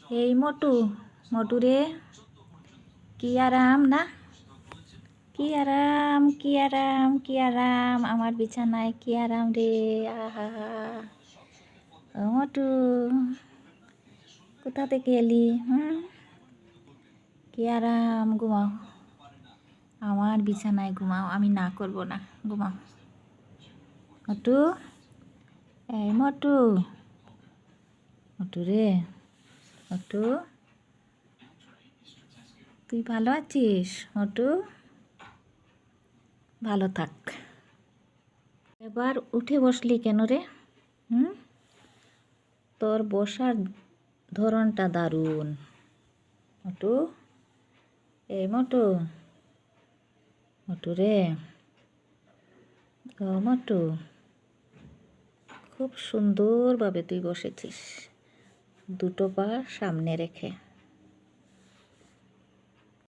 এই মোটু, মোটু রে, কি আরাম না, কি আরাম, কি আরাম, কি আরাম, আমার বিছানায় কি আরাম রে। আহা, ও মোটু, কোথা থেকে এলি? কি আরাম, ঘুমাও, আমার বিছানায় ঘুমাও, আমি না করব না, ঘুমাও। মোটু, এই মোটু, মোটু রে, মোটু, তুই ভালো আছিস মোটু? ভালো থাক। এবার উঠে বসলি কেন রে? তোর বসার ধরনটা দারুণ মোটু। এই মোটু, মোটু রে, ও মোটু, খুব সুন্দরভাবে তুই বসেছিস, দুটো পা সামনে রেখে।